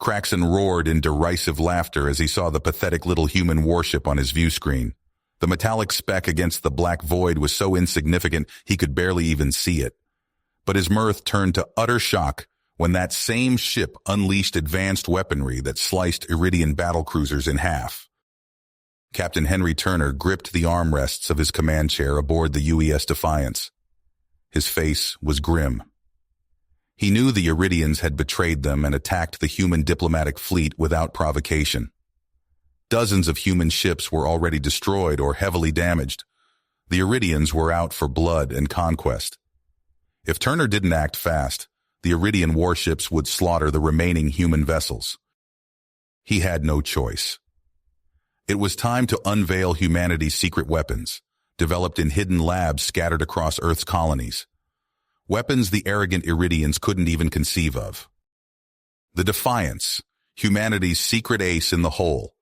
Kraxen roared in derisive laughter as he saw the pathetic little human warship on his view screen. The metallic speck against the black void was so insignificant he could barely even see it. But his mirth turned to utter shock when that same ship unleashed advanced weaponry that sliced Iridian battlecruisers in half. Captain Henry Turner gripped the armrests of his command chair aboard the UES Defiance. His face was grim. He knew the Iridians had betrayed them and attacked the human diplomatic fleet without provocation. Dozens of human ships were already destroyed or heavily damaged. The Iridians were out for blood and conquest. If Turner didn't act fast, the Iridian warships would slaughter the remaining human vessels. He had no choice. It was time to unveil humanity's secret weapons, developed in hidden labs scattered across Earth's colonies. Weapons the arrogant Iridians couldn't even conceive of. The Defiance, humanity's secret ace in the hole,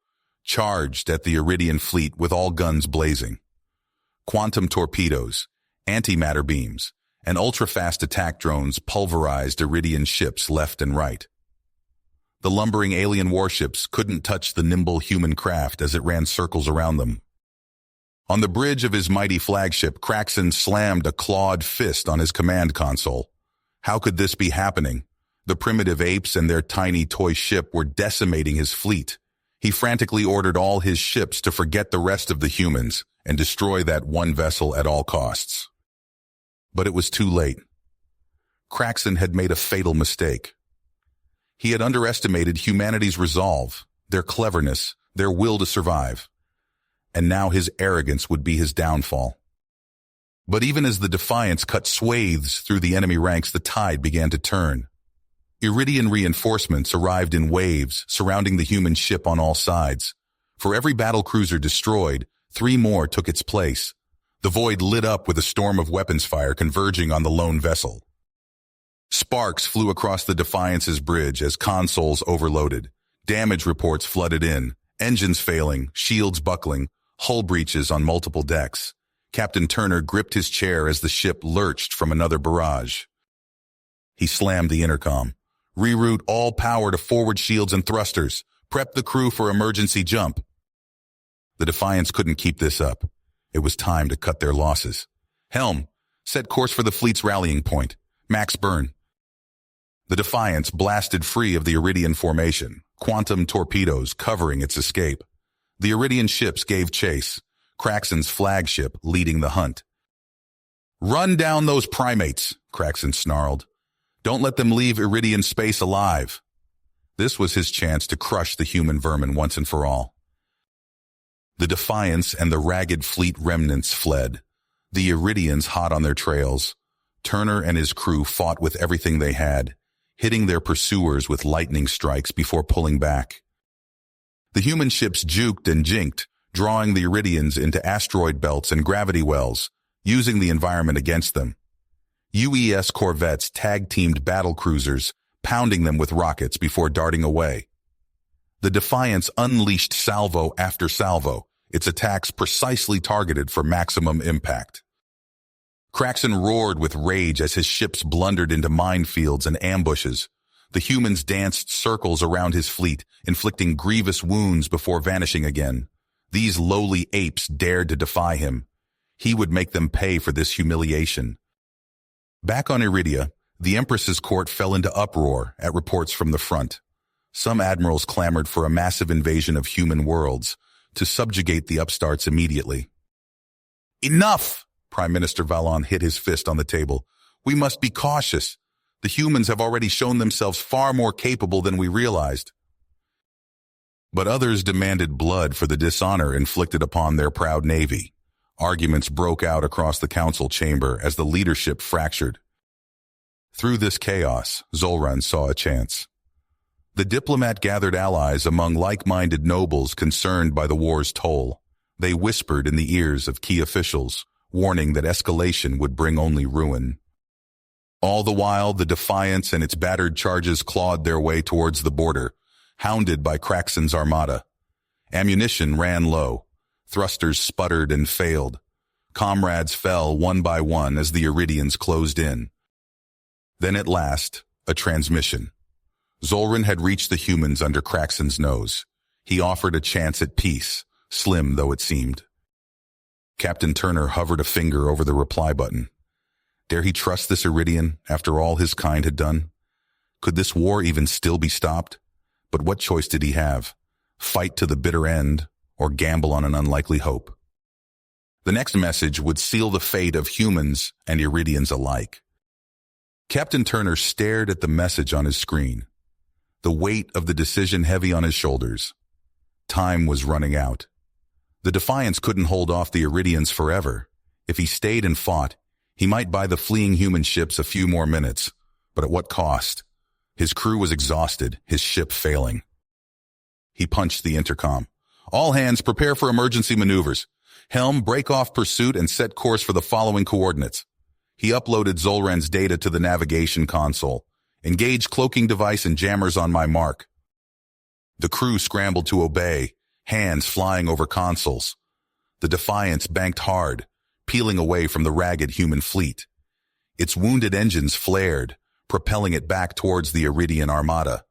charged at the Iridian fleet with all guns blazing. Quantum torpedoes, antimatter beams, and ultra-fast attack drones pulverized Iridian ships left and right. The lumbering alien warships couldn't touch the nimble human craft as it ran circles around them. On the bridge of his mighty flagship, Kraxen slammed a clawed fist on his command console. How could this be happening? The primitive apes and their tiny toy ship were decimating his fleet. He frantically ordered all his ships to forget the rest of the humans and destroy that one vessel at all costs. But it was too late. Kraxen had made a fatal mistake. He had underestimated humanity's resolve, their cleverness, their will to survive. And now his arrogance would be his downfall. But even as the Defiance cut swathes through the enemy ranks, the tide began to turn. Iridian reinforcements arrived in waves, surrounding the human ship on all sides. For every battlecruiser destroyed, 3 more took its place. The void lit up with a storm of weapons fire converging on the lone vessel. Sparks flew across the Defiance's bridge as consoles overloaded. Damage reports flooded in, engines failing, shields buckling, hull breaches on multiple decks. Captain Turner gripped his chair as the ship lurched from another barrage. He slammed the intercom. Reroute all power to forward shields and thrusters. Prep the crew for emergency jump. The Defiance couldn't keep this up. It was time to cut their losses. Helm, set course for the fleet's rallying point. Max burn. The Defiance blasted free of the Iridian formation, quantum torpedoes covering its escape. The Iridian ships gave chase, Kraxen's flagship leading the hunt. "Run down those primates," Kraxen snarled. "Don't let them leave Iridian space alive." This was his chance to crush the human vermin once and for all. The Defiance and the ragged fleet remnants fled, the Iridians hot on their trails. Turner and his crew fought with everything they had, hitting their pursuers with lightning strikes before pulling back. The human ships juked and jinked, drawing the Iridians into asteroid belts and gravity wells, using the environment against them. UES corvettes tag-teamed battlecruisers, pounding them with rockets before darting away. The Defiance unleashed salvo after salvo, its attacks precisely targeted for maximum impact. Kraxen roared with rage as his ships blundered into minefields and ambushes. The humans danced circles around his fleet, inflicting grievous wounds before vanishing again. These lowly apes dared to defy him. He would make them pay for this humiliation. Back on Iridia, the Empress's court fell into uproar at reports from the front. Some admirals clamored for a massive invasion of human worlds to subjugate the upstarts immediately. "Enough!" Prime Minister Vallon hit his fist on the table. "We must be cautious. The humans have already shown themselves far more capable than we realized." But others demanded blood for the dishonor inflicted upon their proud navy. Arguments broke out across the council chamber as the leadership fractured. Through this chaos, Zolran saw a chance. The diplomat gathered allies among like-minded nobles concerned by the war's toll. They whispered in the ears of key officials, warning that escalation would bring only ruin. All the while, the Defiance and its battered charges clawed their way towards the border, hounded by Kraxen's armada. Ammunition ran low. Thrusters sputtered and failed. Comrades fell one by one as the Iridians closed in. Then at last, a transmission. Zolran had reached the humans under Craxon's nose. He offered a chance at peace, slim though it seemed. Captain Turner hovered a finger over the reply button. Dare he trust this Iridian after all his kind had done? Could this war even still be stopped? But what choice did he have? Fight to the bitter end, or gamble on an unlikely hope? The next message would seal the fate of humans and Iridians alike. Captain Turner stared at the message on his screen, the weight of the decision heavy on his shoulders. Time was running out. The Defiance couldn't hold off the Iridians forever. If he stayed and fought, he might buy the fleeing human ships a few more minutes, but at what cost? His crew was exhausted, his ship failing. He punched the intercom. All hands prepare for emergency maneuvers. Helm, break off pursuit and set course for the following coordinates. He uploaded Zolran's data to the navigation console. Engage cloaking device and jammers on my mark. The crew scrambled to obey, hands flying over consoles. The Defiance banked hard, peeling away from the ragged human fleet. Its wounded engines flared, propelling it back towards the Iridian armada.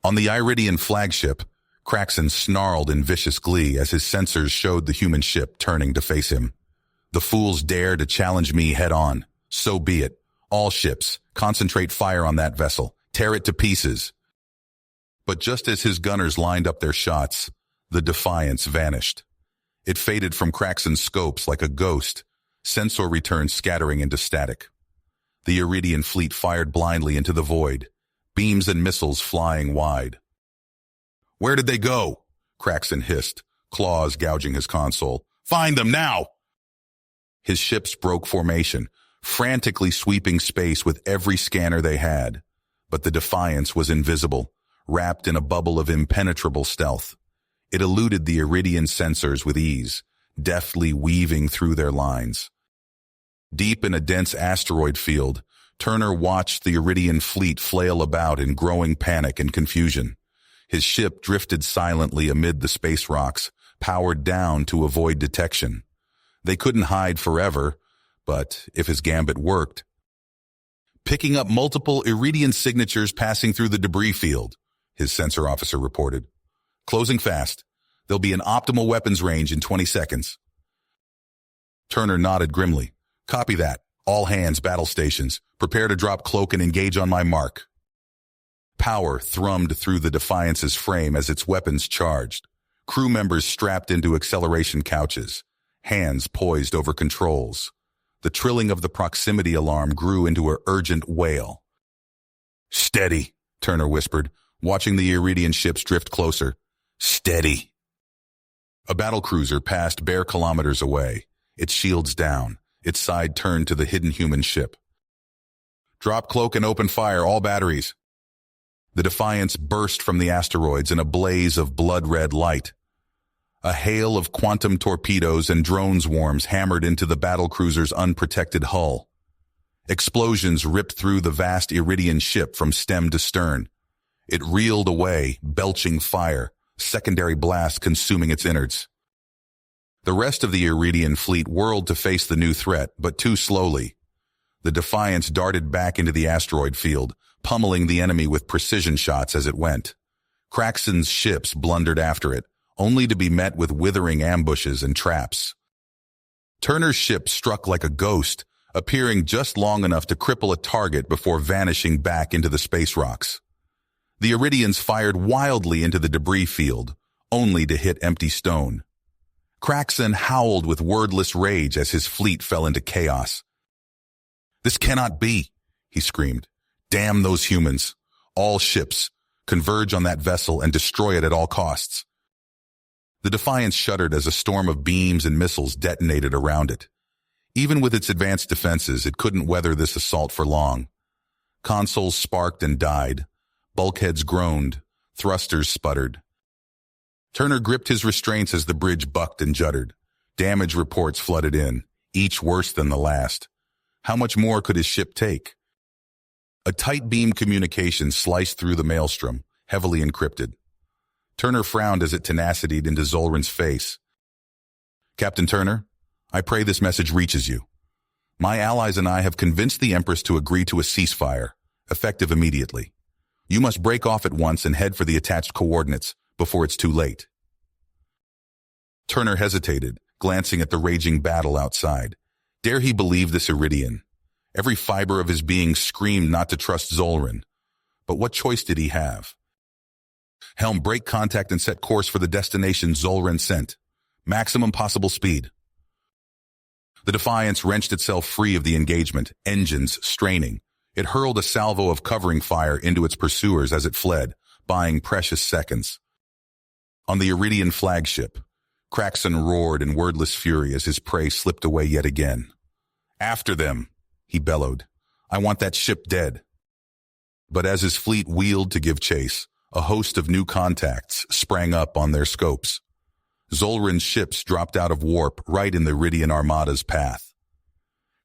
On the Iridian flagship, Craxon snarled in vicious glee as his sensors showed the human ship turning to face him. The fools dare to challenge me head-on. So be it. All ships, concentrate fire on that vessel. Tear it to pieces. But just as his gunners lined up their shots, the Defiance vanished. It faded from Craxon's scopes like a ghost, sensor returns scattering into static. The Iridian fleet fired blindly into the void, beams and missiles flying wide. Where did they go? Craxon hissed, claws gouging his console. Find them now! His ships broke formation, frantically sweeping space with every scanner they had. But the Defiance was invisible, wrapped in a bubble of impenetrable stealth. It eluded the Iridian sensors with ease, deftly weaving through their lines. Deep in a dense asteroid field, Turner watched the Iridian fleet flail about in growing panic and confusion. His ship drifted silently amid the space rocks, powered down to avoid detection. They couldn't hide forever, but if his gambit worked. Picking up multiple Iridian signatures passing through the debris field, his sensor officer reported. Closing fast. There'll be an optimal weapons range in 20 seconds. Turner nodded grimly. Copy that. All hands, battle stations. Prepare to drop cloak and engage on my mark. Power thrummed through the Defiance's frame as its weapons charged. Crew members strapped into acceleration couches, hands poised over controls. The trilling of the proximity alarm grew into an urgent wail. Steady, Turner whispered, watching the Iridian ships drift closer. Steady. A battlecruiser passed bare kilometers away, its shields down, its side turned to the hidden human ship. Drop cloak and open fire, all batteries. The Defiance burst from the asteroids in a blaze of blood-red light. A hail of quantum torpedoes and drone swarms hammered into the battlecruiser's unprotected hull. Explosions ripped through the vast Iridian ship from stem to stern. It reeled away, belching fire, secondary blast consuming its innards. The rest of the Iridian fleet whirled to face the new threat, but too slowly. The Defiance darted back into the asteroid field, pummeling the enemy with precision shots as it went. Craxon's ships blundered after it, only to be met with withering ambushes and traps. Turner's ship struck like a ghost, appearing just long enough to cripple a target before vanishing back into the space rocks. The Iridians fired wildly into the debris field, only to hit empty stone. Craxon howled with wordless rage as his fleet fell into chaos. This cannot be, he screamed. Damn those humans. All ships. Converge on that vessel and destroy it at all costs. The Defiance shuddered as a storm of beams and missiles detonated around it. Even with its advanced defenses, it couldn't weather this assault for long. Consoles sparked and died. Bulkheads groaned. Thrusters sputtered. Turner gripped his restraints as the bridge bucked and juddered. Damage reports flooded in, each worse than the last. How much more could his ship take? A tight beam communication sliced through the maelstrom, heavily encrypted. Turner frowned as it tenacitied into Zolran's face. Captain Turner, I pray this message reaches you. My allies and I have convinced the Empress to agree to a ceasefire, effective immediately. You must break off at once and head for the attached coordinates before it's too late. Turner hesitated, glancing at the raging battle outside. Dare he believe this Iridian? Every fiber of his being screamed not to trust Zolran. But what choice did he have? Helm, break contact and set course for the destination Zolran sent. Maximum possible speed. The Defiance wrenched itself free of the engagement, engines straining. It hurled a salvo of covering fire into its pursuers as it fled, buying precious seconds. On the Iridian flagship, Kraxon roared in wordless fury as his prey slipped away yet again. After them, he bellowed. I want that ship dead. But as his fleet wheeled to give chase, a host of new contacts sprang up on their scopes. Zolran's ships dropped out of warp right in the Iridian Armada's path.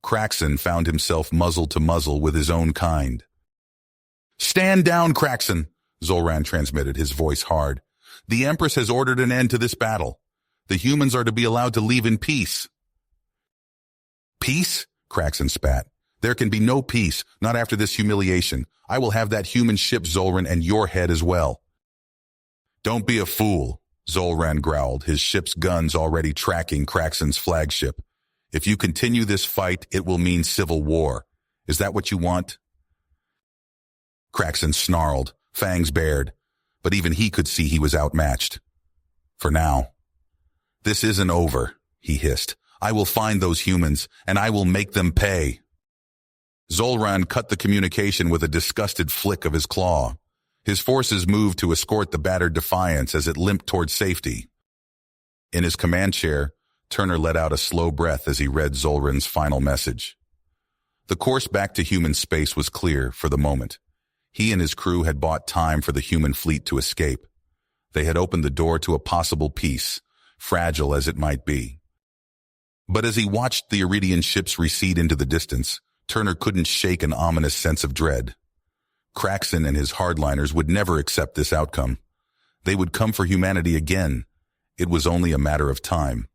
Kraxon found himself muzzle to muzzle with his own kind. Stand down, Kraxon, Zolran transmitted, his voice hard. The Empress has ordered an end to this battle. The humans are to be allowed to leave in peace. Peace? Kraxon spat. There can be no peace, not after this humiliation. I will have that human ship, Zolran, and your head as well. Don't be a fool, Zolran growled, his ship's guns already tracking Kraxon's flagship. If you continue this fight, it will mean civil war. Is that what you want? Kraxon snarled, fangs bared, but even he could see he was outmatched. For now. This isn't over, he hissed. I will find those humans, and I will make them pay. Zolran cut the communication with a disgusted flick of his claw. His forces moved to escort the battered Defiance as it limped toward safety. In his command chair, Turner let out a slow breath as he read Zolran's final message. The course back to human space was clear for the moment. He and his crew had bought time for the human fleet to escape. They had opened the door to a possible peace, fragile as it might be. But as he watched the Iridian ships recede into the distance, Turner couldn't shake an ominous sense of dread. Kraxon and his hardliners would never accept this outcome. They would come for humanity again. It was only a matter of time.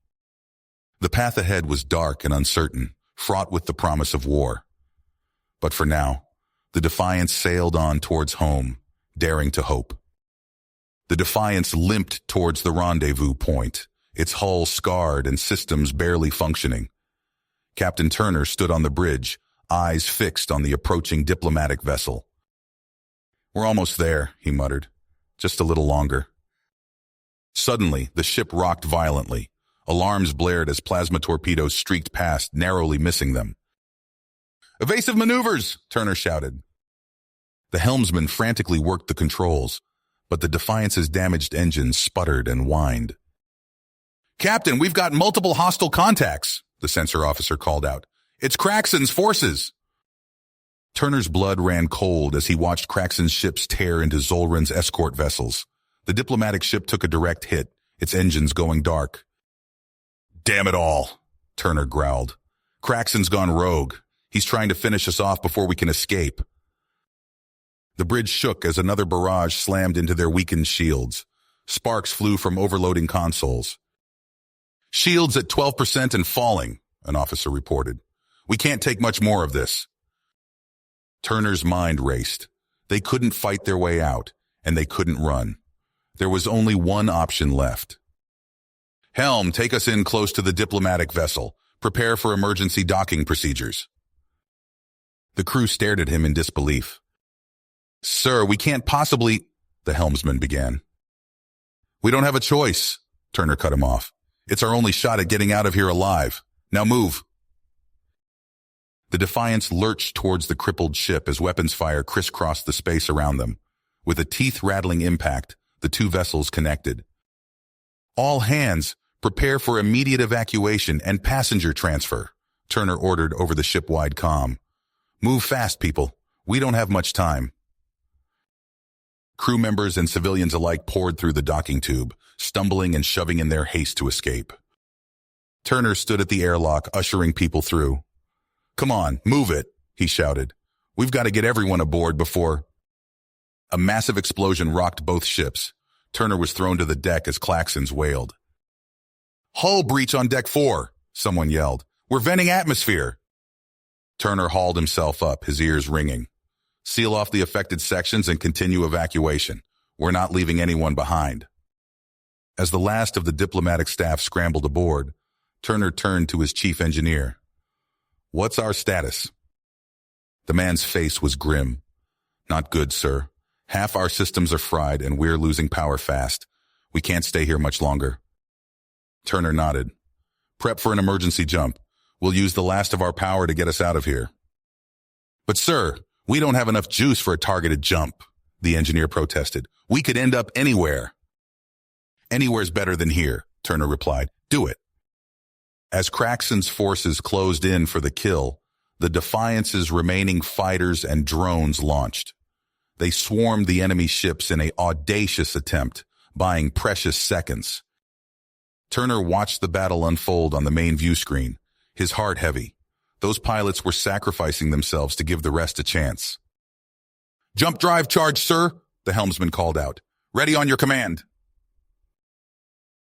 The path ahead was dark and uncertain, fraught with the promise of war. But for now, the Defiance sailed on towards home, daring to hope. The Defiance limped towards the rendezvous point, its hull scarred and systems barely functioning. Captain Turner stood on the bridge, eyes fixed on the approaching diplomatic vessel. We're almost there, he muttered. Just a little longer. Suddenly, the ship rocked violently. Alarms blared as plasma torpedoes streaked past, narrowly missing them. Evasive maneuvers, Turner shouted. The helmsman frantically worked the controls, but the Defiance's damaged engines sputtered and whined. Captain, we've got multiple hostile contacts, the sensor officer called out. It's Kraxon's forces. Turner's blood ran cold as he watched Kraxon's ships tear into Zolran's escort vessels. The diplomatic ship took a direct hit, its engines going dark. Damn it all, Turner growled. Kraxon's gone rogue. He's trying to finish us off before we can escape. The bridge shook as another barrage slammed into their weakened shields. Sparks flew from overloading consoles. Shields at 12% and falling, an officer reported. We can't take much more of this. Turner's mind raced. They couldn't fight their way out, and they couldn't run. There was only one option left. Helm, take us in close to the diplomatic vessel. Prepare for emergency docking procedures. The crew stared at him in disbelief. Sir, we can't possibly, the helmsman began. We don't have a choice, Turner cut him off. It's our only shot at getting out of here alive. Now move. The Defiance lurched towards the crippled ship as weapons fire crisscrossed the space around them. With a teeth-rattling impact, the two vessels connected. All hands, prepare for immediate evacuation and passenger transfer, Turner ordered over the ship-wide comm. Move fast, people. We don't have much time. Crew members and civilians alike poured through the docking tube, stumbling and shoving in their haste to escape. Turner stood at the airlock, ushering people through. Come on, move it, he shouted. We've got to get everyone aboard before... A massive explosion rocked both ships. Turner was thrown to the deck as klaxons wailed. Hull breach on deck 4, someone yelled. We're venting atmosphere. Turner hauled himself up, his ears ringing. Seal off the affected sections and continue evacuation. We're not leaving anyone behind. As the last of the diplomatic staff scrambled aboard, Turner turned to his chief engineer. "What's our status?" The man's face was grim. "Not good, sir. Half our systems are fried and we're losing power fast. We can't stay here much longer." Turner nodded. "Prep for an emergency jump. We'll use the last of our power to get us out of here." "But sir, we don't have enough juice for a targeted jump," the engineer protested. "We could end up anywhere." "Anywhere's better than here," Turner replied. "Do it." As Craxton's forces closed in for the kill, the Defiance's remaining fighters and drones launched. They swarmed the enemy ships in an audacious attempt, buying precious seconds. Turner watched the battle unfold on the main view screen, his heart heavy. Those pilots were sacrificing themselves to give the rest a chance. "Jump drive charge, sir," the helmsman called out. "Ready on your command."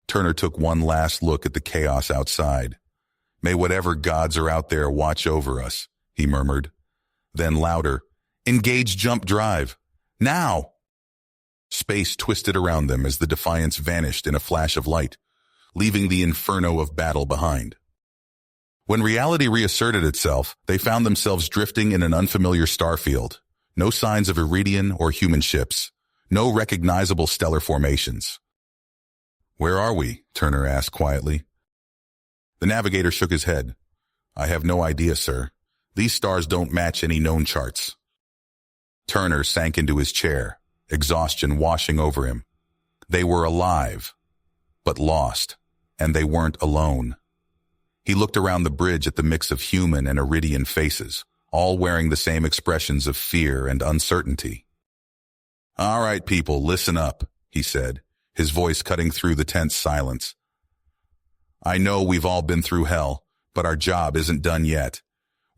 Turner took one last look at the chaos outside. "May whatever gods are out there watch over us," he murmured. Then louder, "Engage jump drive. Now!" Space twisted around them as the Defiance vanished in a flash of light, leaving the inferno of battle behind. When reality reasserted itself, they found themselves drifting in an unfamiliar starfield. No signs of Iridian or human ships. No recognizable stellar formations. "Where are we?" Turner asked quietly. The navigator shook his head. "I have no idea, sir. These stars don't match any known charts." Turner sank into his chair, exhaustion washing over him. They were alive, but lost, and they weren't alone. He looked around the bridge at the mix of human and Iridian faces, all wearing the same expressions of fear and uncertainty. "All right, people, listen up," he said, his voice cutting through the tense silence. "I know we've all been through hell, but our job isn't done yet.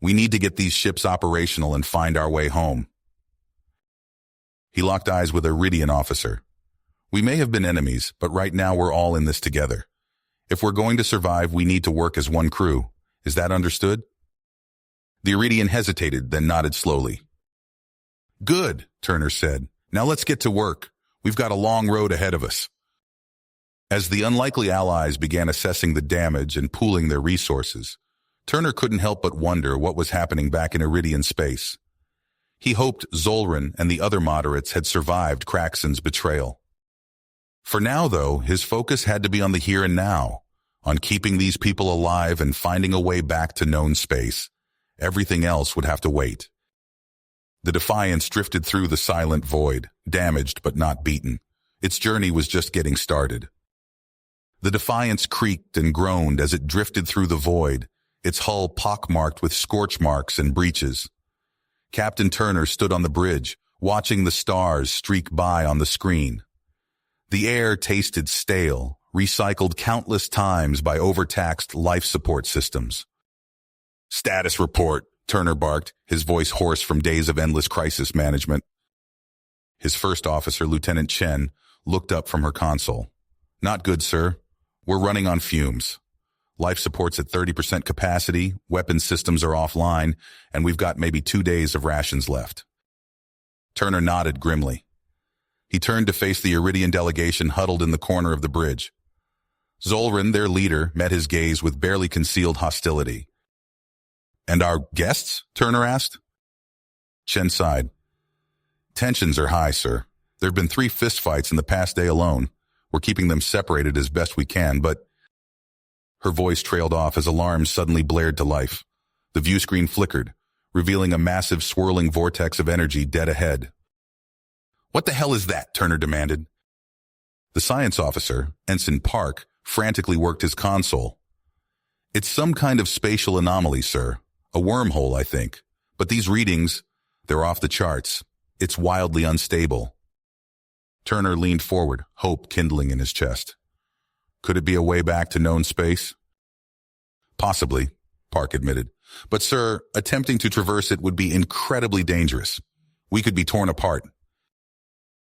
We need to get these ships operational and find our way home." He locked eyes with a Iridian officer. "We may have been enemies, but right now we're all in this together. If we're going to survive, we need to work as one crew. Is that understood?" The Iridian hesitated, then nodded slowly. "Good," Turner said. "Now let's get to work. We've got a long road ahead of us." As the unlikely allies began assessing the damage and pooling their resources, Turner couldn't help but wonder what was happening back in Iridian space. He hoped Zolran and the other moderates had survived Craxton's betrayal. For now, though, his focus had to be on the here and now, on keeping these people alive and finding a way back to known space. Everything else would have to wait. The Defiance drifted through the silent void, damaged but not beaten. Its journey was just getting started. The Defiance creaked and groaned as it drifted through the void, its hull pockmarked with scorch marks and breaches. Captain Turner stood on the bridge, watching the stars streak by on the screen. The air tasted stale, recycled countless times by overtaxed life support systems. "Status report," Turner barked, his voice hoarse from days of endless crisis management. His first officer, Lieutenant Chen, looked up from her console. "Not good, sir. We're running on fumes. Life support's at 30% capacity, weapons systems are offline, and we've got maybe 2 days of rations left." Turner nodded grimly. He turned to face the Iridian delegation huddled in the corner of the bridge. Zolran, their leader, met his gaze with barely concealed hostility. "And our guests?" Turner asked. Chen sighed. "Tensions are high, sir. There have been 3 fistfights in the past day alone. We're keeping them separated as best we can, but—" Her voice trailed off as alarms suddenly blared to life. The view screen flickered, revealing a massive swirling vortex of energy dead ahead. "What the hell is that?" Turner demanded. The science officer, Ensign Park, frantically worked his console. "It's some kind of spatial anomaly, sir. A wormhole, I think. But these readings, they're off the charts. It's wildly unstable." Turner leaned forward, hope kindling in his chest. "Could it be a way back to known space?" "Possibly," Park admitted. "But, sir, attempting to traverse it would be incredibly dangerous. We could be torn apart."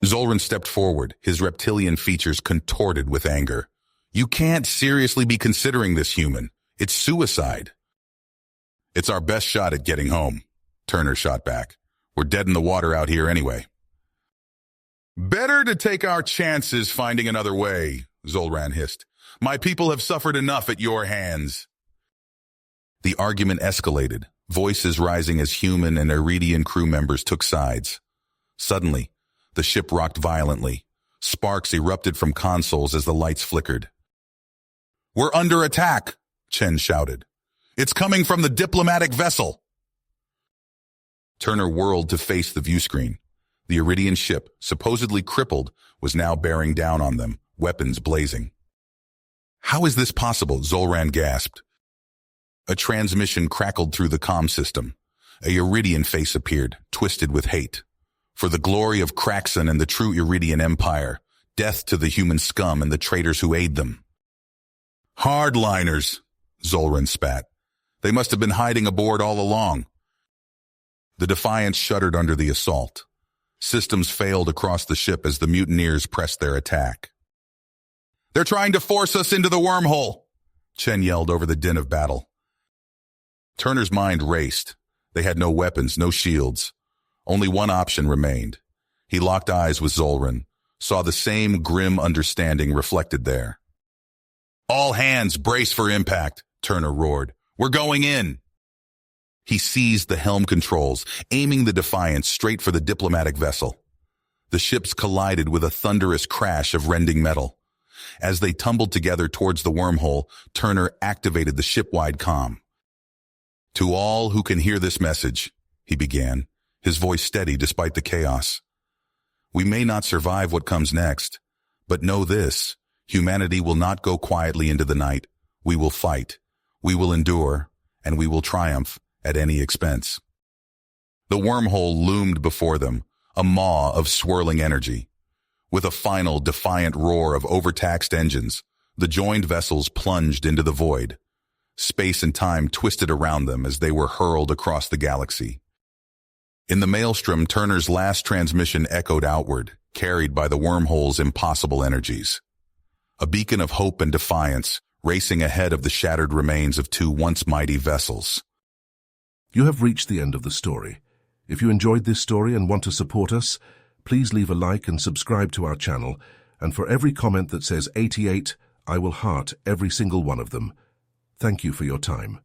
Zolran stepped forward, his reptilian features contorted with anger. "You can't seriously be considering this, human. It's suicide." "It's our best shot at getting home," Turner shot back. We're dead in the water out here anyway. Better to take our chances finding another way, Zolran hissed. My people have suffered enough at your hands. The argument escalated, voices rising as human and Iridian crew members took sides. Suddenly, the ship rocked violently. Sparks erupted from consoles as the lights flickered. We're under attack, Chen shouted. It's coming from the diplomatic vessel. Turner whirled to face the viewscreen. The Iridian ship, supposedly crippled, was now bearing down on them, weapons blazing. How is this possible? Zolran gasped. A transmission crackled through the comm system. A Iridian face appeared, twisted with hate. For the glory of Kraxon and the true Iridian Empire, death to the human scum and the traitors who aid them. Hardliners, Zolran spat. They must have been hiding aboard all along. The Defiance shuddered under the assault. Systems failed across the ship as the mutineers pressed their attack. They're trying to force us into the wormhole, Chen yelled over the din of battle. Turner's mind raced. They had no weapons, no shields. Only one option remained. He locked eyes with Zolran, saw the same grim understanding reflected there. All hands brace for impact, Turner roared. We're going in. He seized the helm controls, aiming the Defiance straight for the diplomatic vessel. The ships collided with a thunderous crash of rending metal. As they tumbled together towards the wormhole, Turner activated the ship-wide comm. To all who can hear this message, he began, his voice steady despite the chaos. We may not survive what comes next, but know this, humanity will not go quietly into the night. We will fight, we will endure, and we will triumph at any expense. The wormhole loomed before them, a maw of swirling energy. With a final defiant roar of overtaxed engines, the joined vessels plunged into the void. Space and time twisted around them as they were hurled across the galaxy. In the maelstrom, Turner's last transmission echoed outward, carried by the wormhole's impossible energies. A beacon of hope and defiance, racing ahead of the shattered remains of two once mighty vessels. You have reached the end of the story. If you enjoyed this story and want to support us, please leave a like and subscribe to our channel, and for every comment that says 88, I will heart every single one of them. Thank you for your time.